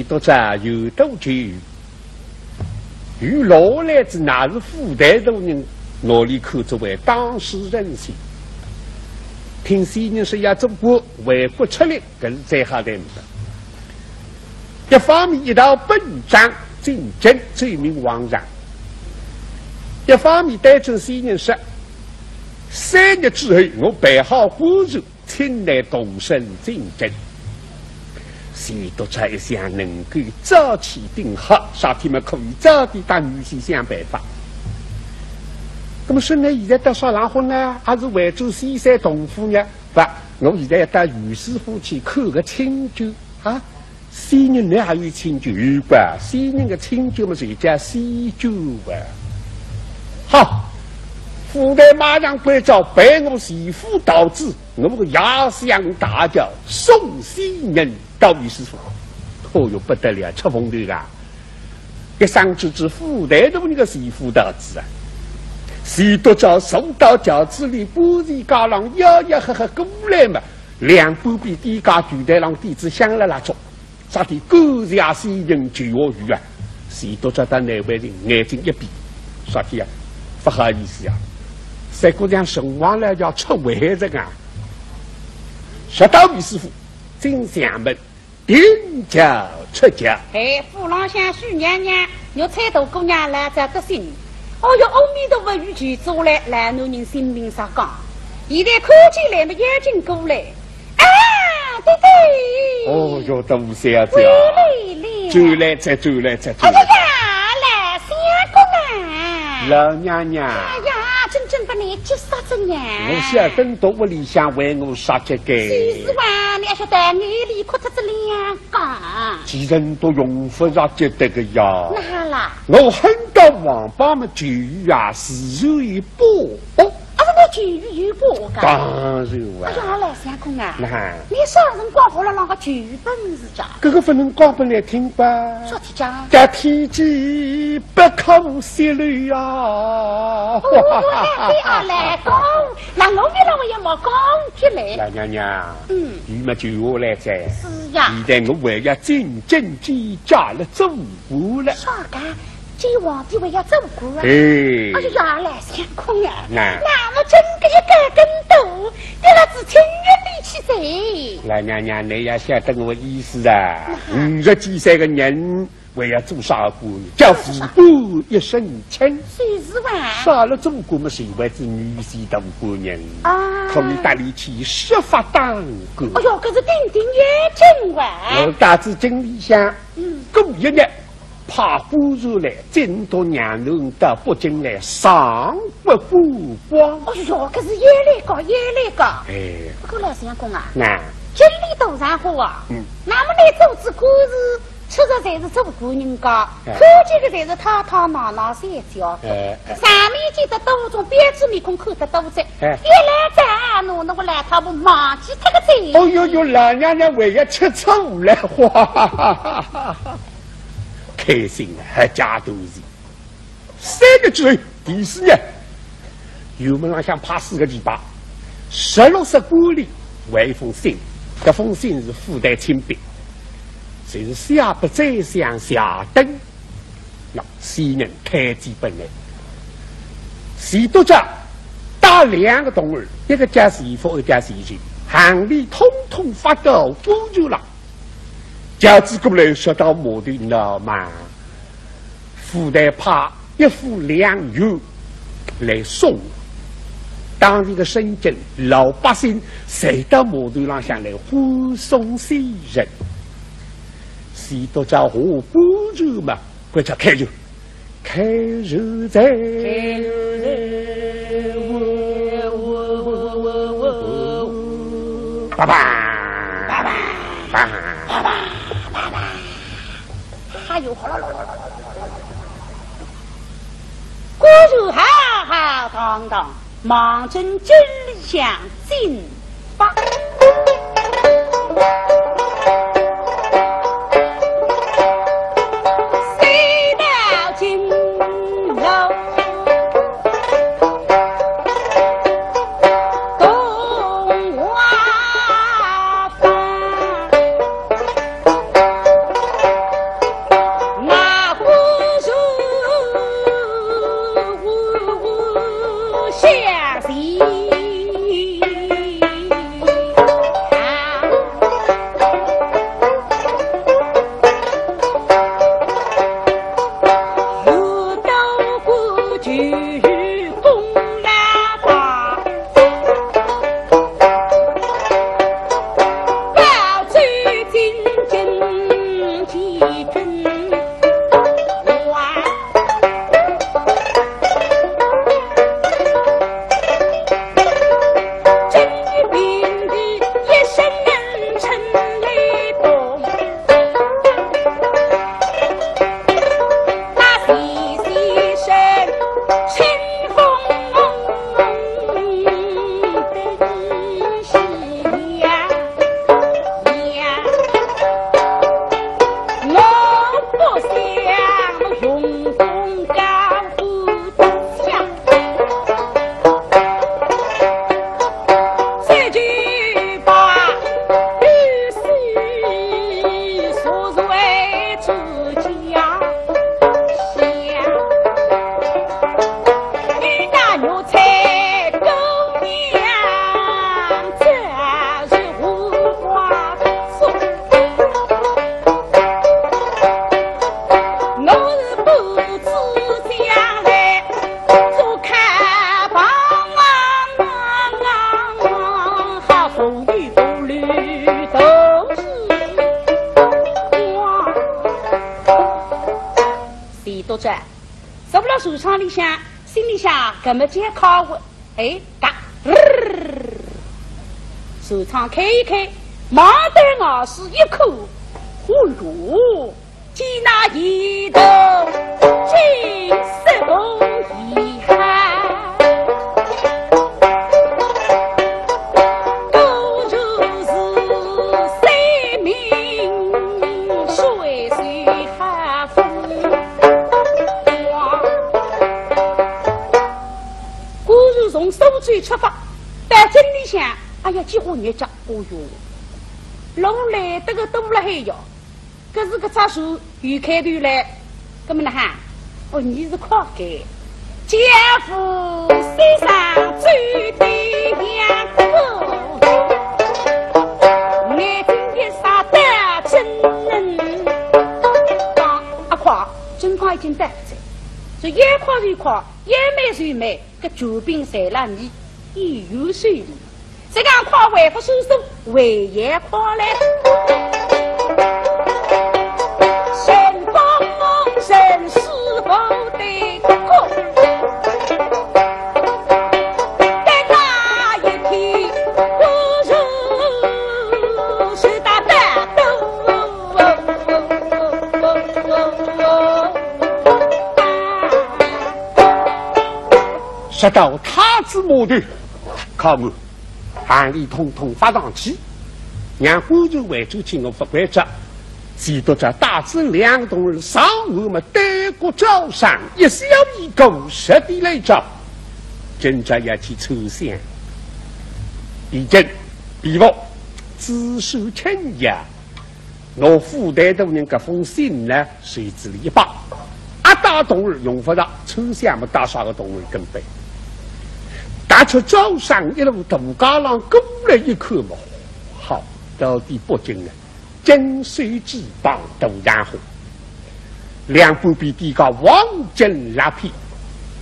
读者有多久？与老来子乃是富代大人脑里口作为当事人先。听先人说要做过为国出力，更是最好的的。一方面一道本章正经罪名枉然，一方面对准先人说，3日之后我备好果肉，请来动身进京。谁读者一想能够早起定好，啥天们可以早点当女婿想办法。那么说呢，现在到啥郎婚呢？还是为做西山同府呢？不，我现在要到于师傅去看个亲舅啊。先人呢还有亲舅有吧？先人的亲舅嘛是叫西舅吧？好，府内马上归照陪我媳妇导致我个压箱大轿送先人到于师傅。哦哟不得了，出风头啊！一上去至府内头那个媳妇导致啊！许多朝送到轿子里，不是家郎吆吆喝喝过来嘛，两半边低家举台上弟子响了那种，啥的狗日先人就我鱼啊！许多朝到那位人眼睛一闭，啥的啊？不好意思啊，三姑娘生完了要出外人啊！说到于师傅，进厦门顶轿出轿。哎，父老乡许娘娘，有彩头姑娘来这个心。哦哟，阿弥陀佛，与其做来，来奴人性命上讲。现在看见来嘛，眼睛过来。啊，对对。哦哟，都小姐。走来再走来再走。哎呀呀，来相公啊！老娘娘。哎呀，真把你急死着呢。我晓得到屋里向为我杀这个。几十万，你还晓得眼里哭出这两讲。既然都用不上这得个呀。那啦。我很到王八们就啊，是有一波。哦。啊，那就有波噶。当然啊。哎呀，来相公啊。那。你啥人光好了那个就本事着？这个不能讲不来听吧？说题讲。这天机不可泄露呀！哦，对啊，来讲，那我也没讲起来。老娘娘，你们就我来在。是呀。现在我还要真正记嫁了走过了。啥个？这皇帝还要走过啊？哎呀，来相公啊！那么真个一个跟斗，给老子情愿里去走。老娘娘，你也晓得我意思啊？50几岁个人还要做啥官？叫父母一身轻。30万。杀了做官嘛，谁会是女婿当官人啊？可以带你去设法当官。哎呦，可是顶也真哇！我大致经理想，过一日。怕不如来，真多娘人到北京来上不过光。哎呦，可是也来搞。哎，不过老相公啊，那经理都上火啊。那么来做子官事，吃的才是做官人家，看见的才是讨讨闹闹三角。上面见得多种标致面孔看得多着，一来再弄那个来他不忘记他个嘴。哦哟，老娘娘为了吃醋来花。开心了，还加多事。3个之后，第4日，油门上想派4个骑马，16色玻璃为一封信，这封信是附带亲笔，就是下不再想下等，让先人开机本来。许多家打2个动儿，一个家媳妇，一个家媳妇，行李统统发到广州了。家子过来说到马头老嘛，附带派1副良药来送。当地的深圳老百姓谁到马头上向来欢送先人，许多家伙不如嘛，或者开肉，开肉在，爸爸。还有果如浩浩荡荡，忙成真理想进发。多转，走不了树场里向，心里想怎么接考我？哎，嘎，树场开一开，马得我是一口，呼噜，接那一头金色公遗憾。收嘴出发，但真里想，哎呀，几乎热着，哦哟，龙来这个多了还要，可是个杂树又开头来，哥们哈，哦，你是快给，姐夫身上最对两个，眼睛的傻的真能，阿快，真快已经带着，这越快越快，越美越美。个酒兵塞了你，一有水里，这个夸为不收手，为也夸来。神风神是否得过？在那一天，不如是大战斗。直到他子摩头，靠我，汗里通通发上去，让官员为主请我发规则，记得这大致两个同日上午么德国招商一小一狗实地来找，真正要去抽象，毕竟比我自受亲呀，我附带的人这封信呢，谁知了一把，阿大同日用不着抽象么大啥个同日根本。打出招商一路大家郎过来一看嘛，好，到底北京呢，金水之邦都然后，两部比地高望见拉皮，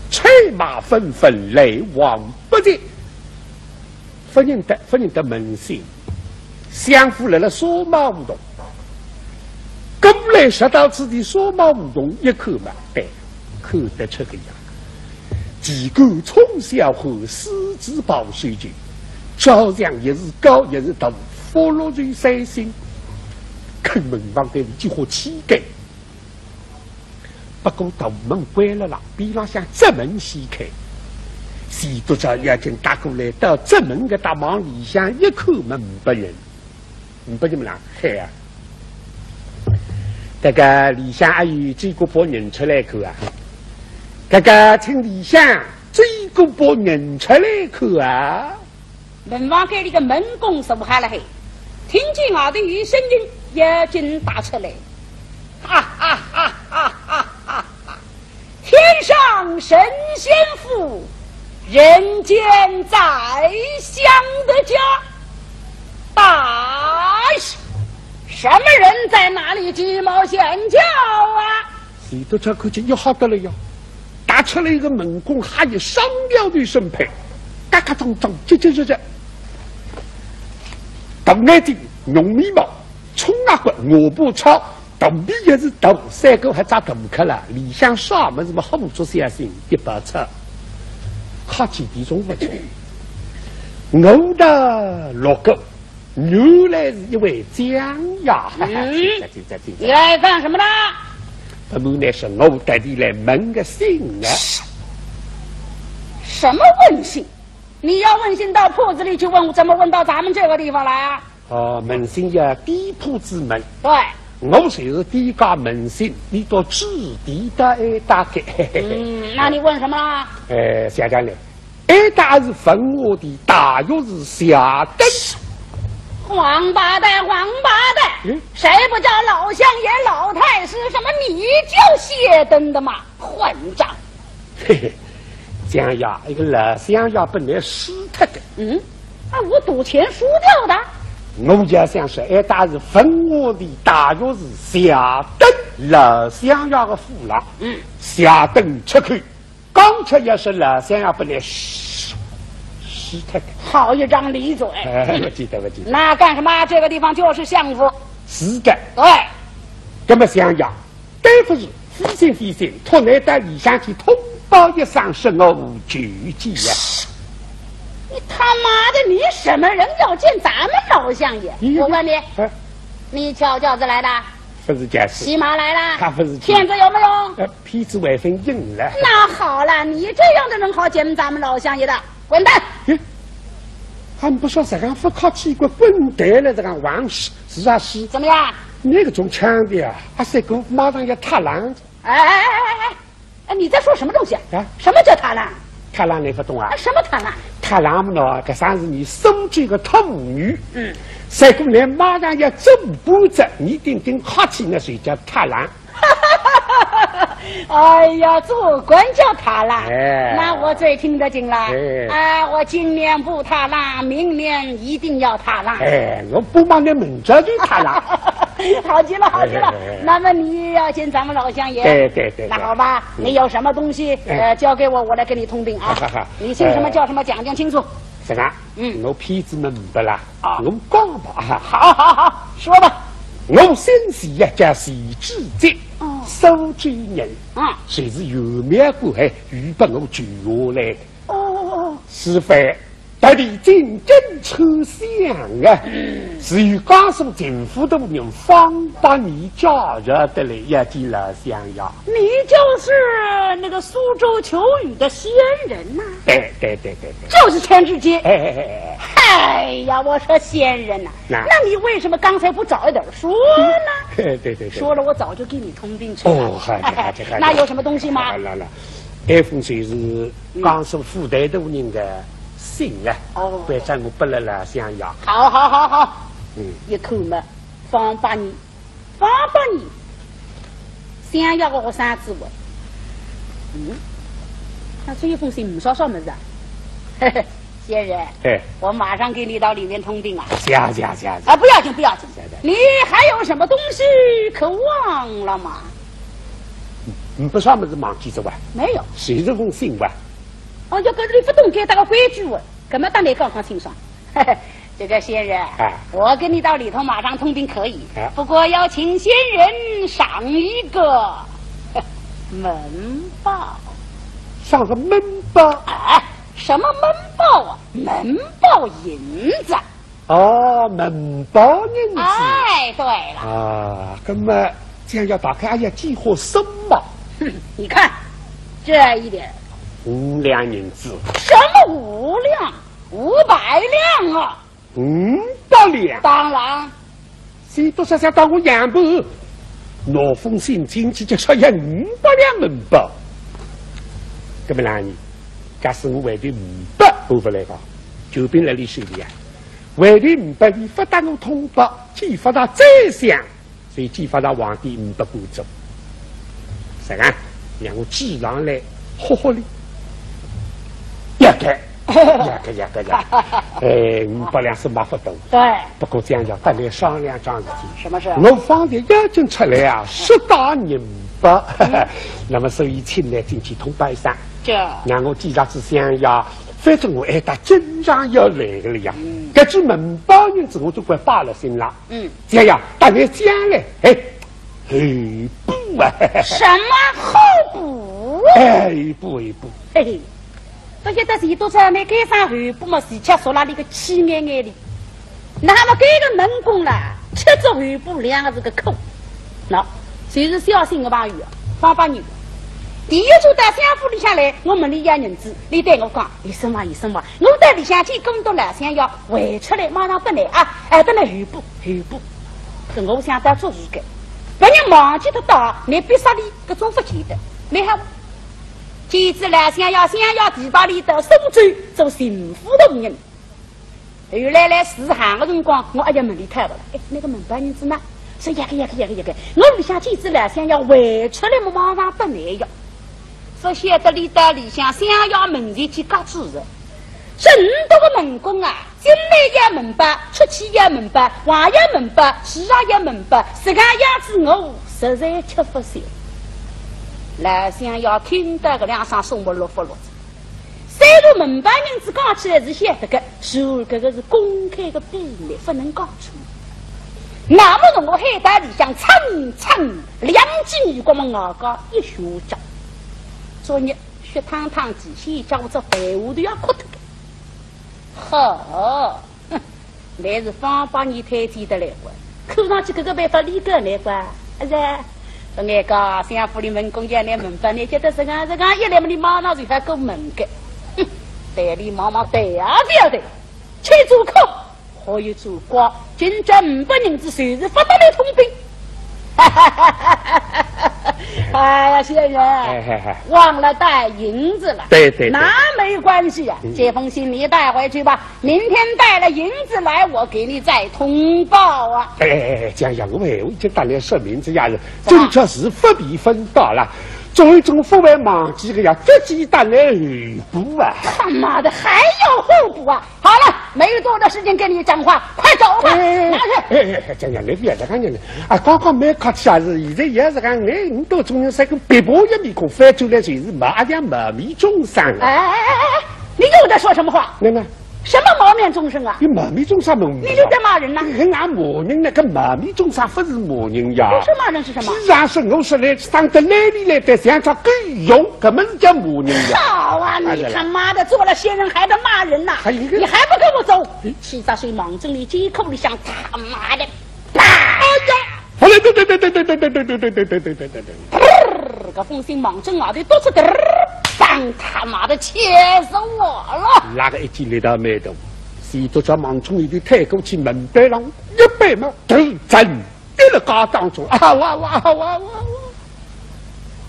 车马纷纷来往不绝，不认得门信，相互来了索马无动，过来十到此地索马无动一看嘛，对，看得出个样。几个从小后私自保水军，照样也是高也是大，佛落于三心，看门房的几乎乞丐。不过大门关了啦，边浪向直门西开，许多家要请打过来到直门的大门里向一看门不人，不怎么啦，嗨啊！这个里向还有几个把人出来看啊。这个请里向这个把人出来看啊！门房间里的门工手下了嘿，听见我的语声音，眼睛打出来，哈哈哈哈哈哈！天上神仙府，人间宰相的家，大喜！什么人在哪里鸡毛显叫啊？许多这口气又好得了哟。打出来一个门工，还有上吊的身配，嘎嘎撞撞，这，大眼睛，浓眉毛，冲啊滚，我不超，大鼻也是大，三个还扎大壳了，里向啥么子么好做相信100册，靠几滴中不去，我的6个，原来是一位江呀，你来干什么呢？他们那是我带的来问个信啊！什么问信？你要问信到铺子里去问，怎么问到咱们这个地方来啊？哦，问信呀，地铺之门。对，我就是地家问信，你到指地的大概。那你问什么啦？下讲嘞，大是分我的，大又是下等。王八蛋，谁不叫老乡爷老太师？什么你叫谢灯的嘛？混账！嘿嘿，江呀，一个老乡呀，本来输他的。我赌钱输掉的。我家想是大是分我的，大约是下等老乡呀的父郎。下等吃亏，刚吃也是老乡呀，本来是他的。好一张理嘴！我记得。那干什么？这个地方就是相府。是的。对。这么想呀，对不是非信，托你到里向去通报一声，是我无拒绝呀。你他妈的，你什么人要见咱们老乡爷？我问你，你叫轿子来的？不是驾驶。骑马来了？他不是。骗子有没有？痞子外分硬了。那好了，你这样的人好见咱们老乡爷的，滚蛋！还不说这个不靠气过滚蛋了，这个王氏是啊是。怎么样？那个种枪的啊，还是个马上要踏浪子。哎，你在说什么东西啊？什么叫踏浪？踏浪你不懂啊？什么踏浪？踏浪嘛喏，这算是你收这个特务女。再过来马上要走步子，你顶顶客气那谁叫踏浪？哎呀，做官叫踏浪，那我最听得进了。我今年不踏浪，明年一定要踏浪。我不帮你们这里踏浪。好极了，好极了。那么你要见咱们老乡爷？对。那好吧，你有什么东西交给我，我来跟你通禀啊。你姓什么叫什么，讲清楚。是啊，我痞子们明白了。我讲吧。好，说吧。我姓徐呀，叫徐志杰，苏州人。谁是有面过海预把我救下来的？是非到底真正抽象啊！是与江苏政府的人方把你加入的来一起老乡呀。你就是那个苏州求雨的仙人呐？对，就是全志杰。哎呀，我说仙人呐，那你为什么刚才不早一点说呢？对，说了我早就给你通禀出来了。好，那有什么东西吗？来，这封信是江苏富台的人的信啊。别在我不来了想要。好。一口嘛，方把你，想要我三字文。那这一封信唔少么子啊？仙人，我马上给你到里面通禀啊！行，不要紧，你还有什么东西可忘了吗？不啥么子忘记着哇？没有。谁这封信哇？要跟你不懂给打个规矩哇，干嘛当你刚刚清爽？这个仙人，我跟你到里头马上通禀可以，不过要请仙人上一个门报。上个门报？什么门报啊？门报银子。门报银子。对了。那么这样要打开，要激活什么？你看这一点5两银子。什么5两？500两啊！500两。当然。谁都想当我养不？拿封信进去就说要500两门报。那么哪里？假使我为的500部分来讲，就变来历史里啊，为的500你发达我通报，激发他再想，所以激发他皇帝500过走。啥个？让我寄上来，好好的，一个。500两是没法动。对。不过这样要跟你商量桩事情。什么事？我放的押金出来啊，10大银包。那么所以请来进去通报一声。让我记着是想要，反正我爱他经常要来了呀。这句门包银子我就快罢了心了。这样大家讲嘞，后补啊。什么后补？一步。这些东西都在那街上后补嘛，是吃说那里个气眼眼的。那么这个门工了，吃着后补2个字个口。那谁是小心的把语方把你。第一组到相府里下来，我问你要银子，你对我讲一声话，我到里向去更多了，想要回出来马上不来啊！不来后补。可我想到做事个，不然忘记得到你必杀里各种不记得，没好。其次呢，想要提拔你到苏州做幸福的人。后来试行的辰光，我问你太不了，那个门班银子呢？说一个，我里向去子了，想要回出来嘛，马上不来呀。说晓得你到里向想要门前去搞主人，这么多个门工啊，进来也门巴，出去也门巴，往也门巴，去也门巴，这个样子我实在吃不消。老想要听到个2声送我落子，虽然门巴人子讲起来是晓得个，说这个是公开的秘密，不能讲出。那么从我海带里向蹭蹭两记女国们我个一学长，昨日血汤汤几些叫我这废物都要哭的。好，来是方把你推荐的来过，看上去这个办法理个来过，是吧？我那个县府里门工家来门办，你觉得这个一来么你马上就发够门的，哼，代理妈妈对啊不要对，去做客。可以做光，今朝500人之随时发到来通兵。哎呀，先生，忘了带银子了。对，那没关系啊，这封信你带回去吧。明天带了银子来，我给你再通报啊。这样我已经打来说明，这样子正确是不必分到了。最终不会忘记个呀，这鸡蛋来后补啊！他妈的还要后补啊！好了，没有多的时间跟你讲话，快走吧！拿去！这样你别这样子啊！刚刚没客气啊，是现在也是讲你到中央三个别薄一面孔翻出来就是麻将麻米中伤了。哎，你又在说什么话？那么。什么毛面众生啊？你麻米中伤么？你就在骂人呢？跟俺骂人那个麻米中伤不是骂人呀？不是骂人是什么？既然是我说来上得来里来的，想着够用，根本是叫骂人呀！好啊，你他妈的做了仙人还得骂人呐！你还不跟我走？70岁莽正里这口里想他妈的！哎呀！好了，对，个风心莽正啊，得多出点儿。上他妈的气死我了！那个一进来到没动，是都叫忙从里的太过去门背上100嘛，都真一了嘎当中啊哇！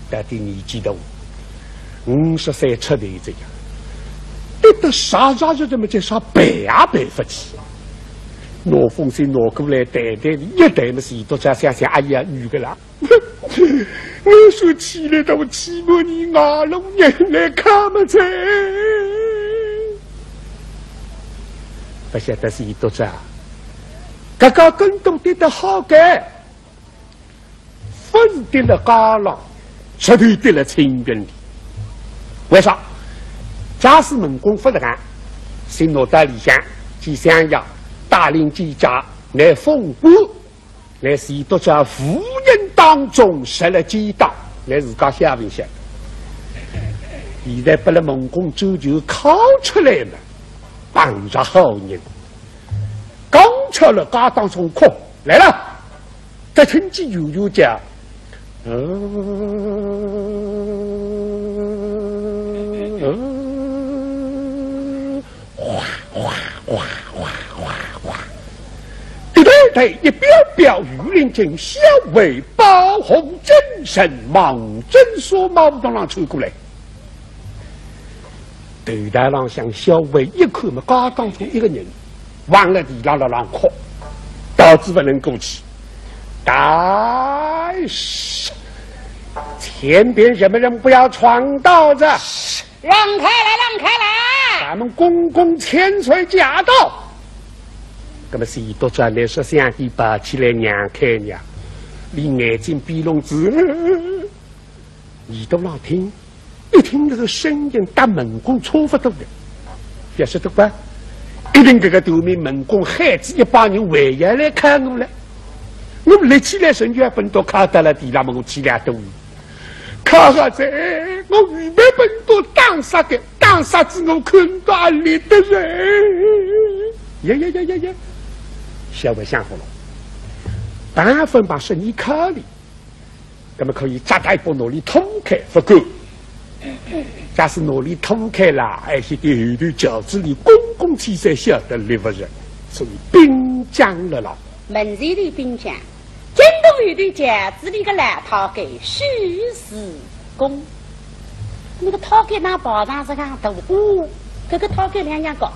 到底你记得53出头这样，得到啥就这么介绍背不起。拿风信拿过来带的一带嘛是都叫想哎呀女的啦。我说起来到期末你牙龙眼来看么子？不晓得是多少，刚刚跟动得的好改，分得了高浪，绝对得了清远的。为啥？假使门公不得干，新罗代理想即想要大令记家来封国。来是都在夫人当中设了几道，来自家下面想。现在把那蒙公周就考出来了，帮着好人。刚出了家当中哭来了，再听见有讲，一表表御林军小为包红真神忙真说毛不当让吹过来，对大郎向小为一看嘛，刚当中一个人忘了地让哭，导致不能过去。但是前边什么人不要闯道子，让开来！咱们公公千岁驾到。那么是多转来说想一把起来娘开娘，离眼睛闭笼子，耳朵上听，一听那个声音，打门公错不多的，也是对吧？一定这个对面门公孩子一帮人围下来看我了，我立起来神就本都看到了地，那么我起来都，看下子，我预备本都当杀的，当杀子我看到阿里的人，呀！小为想好了，半分把生意考虑，那么可以扎大一步努力通开不够。假使努力通开了，而且对后头饺子里公共汽车晓得立不人，所以兵将了了。门前的兵将，京东有对饺子里个烂套给徐世公，那个套给那包上是看大这个套给两样高。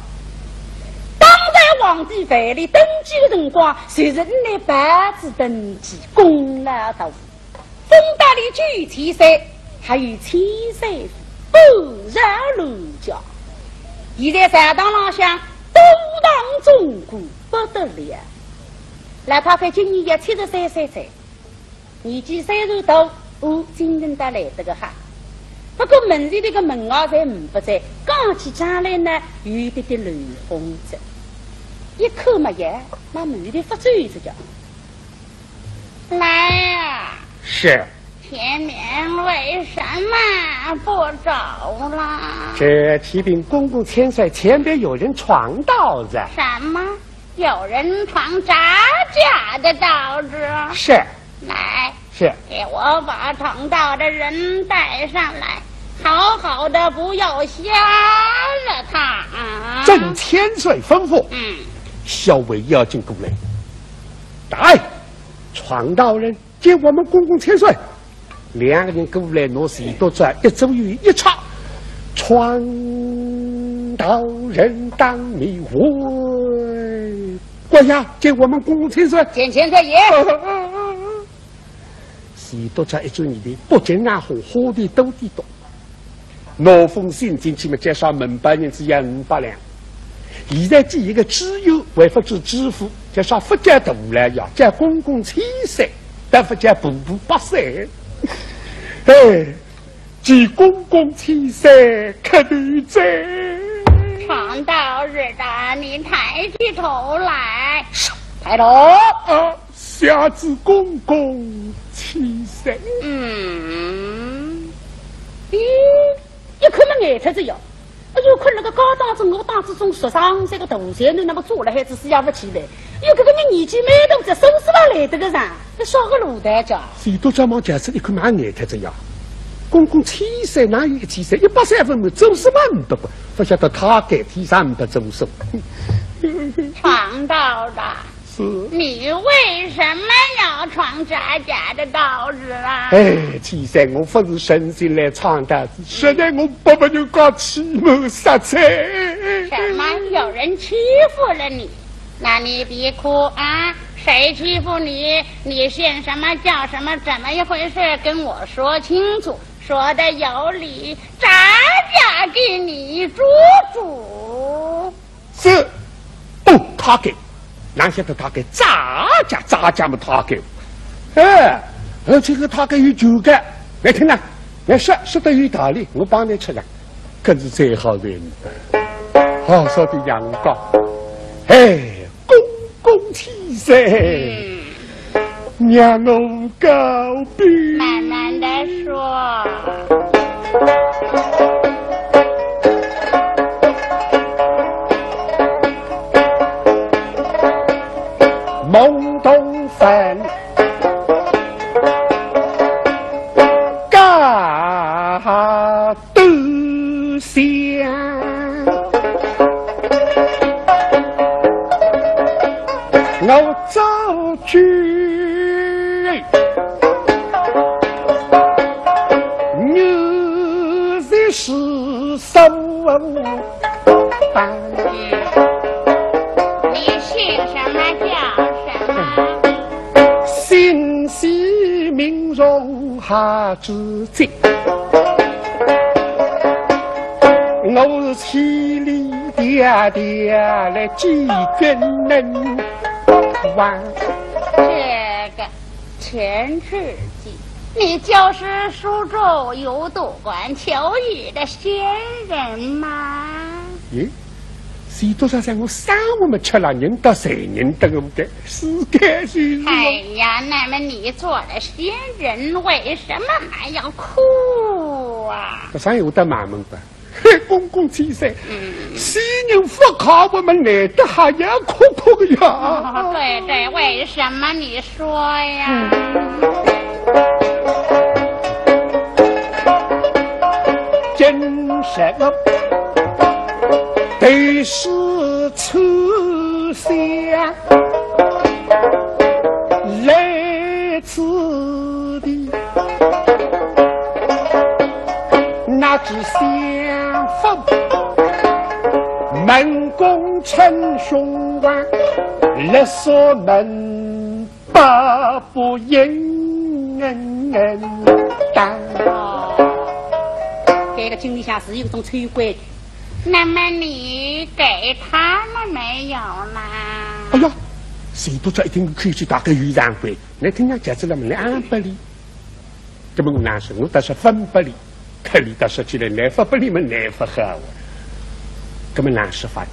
皇帝范蠡登基的辰光，随着那白纸登基，功劳大，封大理举七岁，还有7岁不饶路家。现在山当浪向都当中国不得了，哪怕他今年也73岁才，年纪虽然大，精神得来得个哈。不过门前这个门外在不在，刚起将来呢，有一点点乱风着。一口没烟，那门里发走一只脚，来呀！是。前面为什么不走了？这启禀公公千岁，前边有人闯道子。什么？有人闯杂家的道子？是。来，是给我把闯道的人带上来，好好的，不要瞎了他啊！朕千岁吩咐。小尉要进宫来。来，闯道人接我们公公千岁。两个人过来，拿水多转，一走远一唱，闯道人当迷魂。官下接我们公公千岁。见千岁爷。水多转一转你的，不见暗红，火的都的多。拿封信进去嘛，介绍门把人只要500两。现在这一个只有为不知支付，介绍福家大来呀，叫公公千岁，但福家步步8岁。哎，即公公千岁可女在。闯道日的，你抬起头来，抬头。下至公公千岁。咦，一看那眼头子哟，又看那个高档子、我档子中13岁个大仙人，那么做了孩子是也不起来。又这个你年纪蛮大，这收拾了来得个人，这少个卤蛋家。谁都叫忙解释，你看蛮眼头子呀。公公千岁哪有100岁？130分走什么不不？不晓得他该替上不走手。闯道的。是你为什么要闯咱家的道子啊？哎，千岁，我不是神仙来闯道子，实在我不就搞欺谋杀财。什么？有人欺负了你？那你别哭啊！谁欺负你？你姓什么叫什么？怎么一回事？跟我说清楚，说的有理，咱家给你做主。是，不他给。哪晓得他给咱家嘛他给，而且个他给有9个，来听了，来说得有道理，我帮你吃了，可是最好人，好说的阳光，哎，公公千岁，让我告别。慢慢的说。梦东坟嘎都香，我早去牛在是手办。你姓什么叫什么？姓西名荣哈之贼，我千里迢迢来见君能玩。这个前世纪，你就是苏州有督管求雨的仙人吗？咦，谁多少在我三我们吃了人到谁人得我的是该是。哎呀，那么你做了仙人，为什么还要哭啊？这上有得骂门吧？公公千岁，西人不靠我们来的还要哭哭的呀。对对，为什么你说呀？真是个对是出香来自的那只相逢，门公称雄王，勒索门把不应当。这个经历下是有一种催鬼的。那么你给他了没有啦？哎呀，谁不知道一定可以去打个预然会？你听讲讲子了么？200里，这么难说，我倒是分不里，可里倒说起来来发不里么来发好我，这么难说法。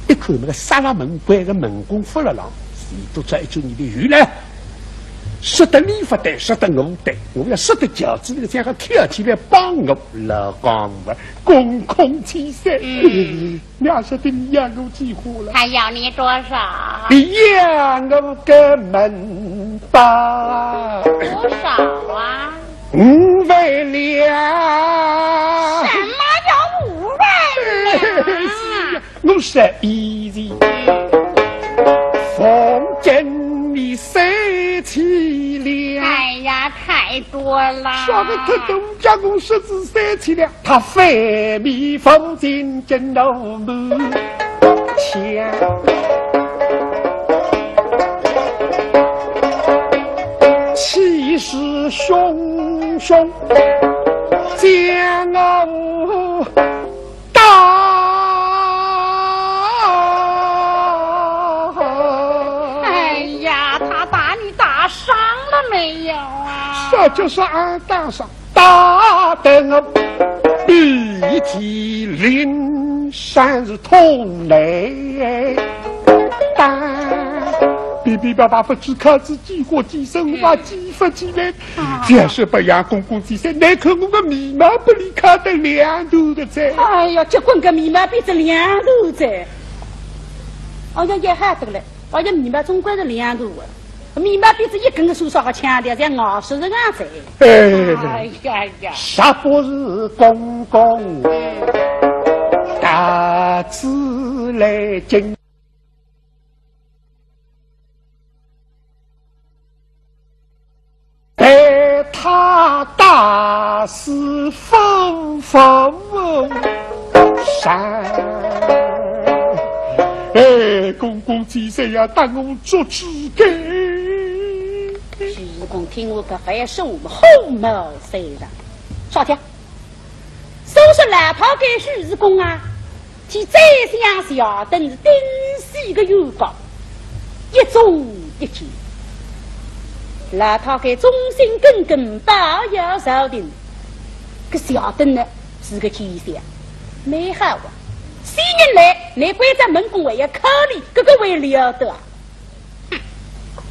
一看那个杀了门关个门公发了狼，都摘住你的鱼来。说得你不对，说得我对，我要说得饺子那个这样跳起来帮我老光我公空起身。娘说的你养我几户了？还要你多少？你养我个门吧。多少啊？5万两。什么叫5万两？我说1人，奉敬你3千两。哎呀，太多了！说的他东家公10至3千两，他非米奉敬真老母强。气势汹汹，将我打。哎呀，他把你打伤了没有啊？这就是俺打伤，打得我鼻涕淋山是痛泪。比爸爸不只靠自己活几生活几分几年，要是不让公公几生，那可我个眉毛不离开得2头的在。哎呀，结婚个眉毛变成2头在，好像也还得了，好像眉毛总归是2头的，眉毛变成一根个树梢个强调在咬死人啊在。哎呀呀，啥不是公公大自来进。被他打死风风山，公公几岁呀？当我做主给。徐公听我个还是我们后毛虽然，少听，收拾蓝袍给徐公啊，其再想下等是顶细个油膏，一中一举。老太给忠心耿耿保佑朝廷，可小邓呢是个气象，没好啊！4年来，你归在门宫为要考虑，这个为了得。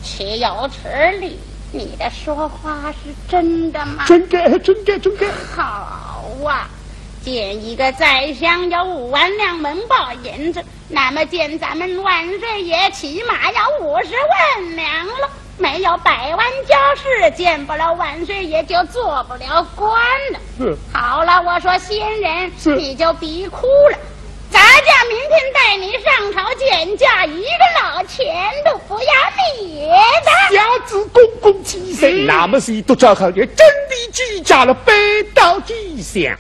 岂有此理！你的说话是真的吗？真的，真的，真的。好啊！见一个宰相要5万两门宝银子，那么见咱们万岁爷起码要50万两了。没有100万家事，见不了万岁爷就做不了官了。是。好了，我说新人，你就别哭了。咱家明天带你上朝见驾，一个老钱都不要你的。小子公公气盛，那么是都照好也真的居家了，背到地上。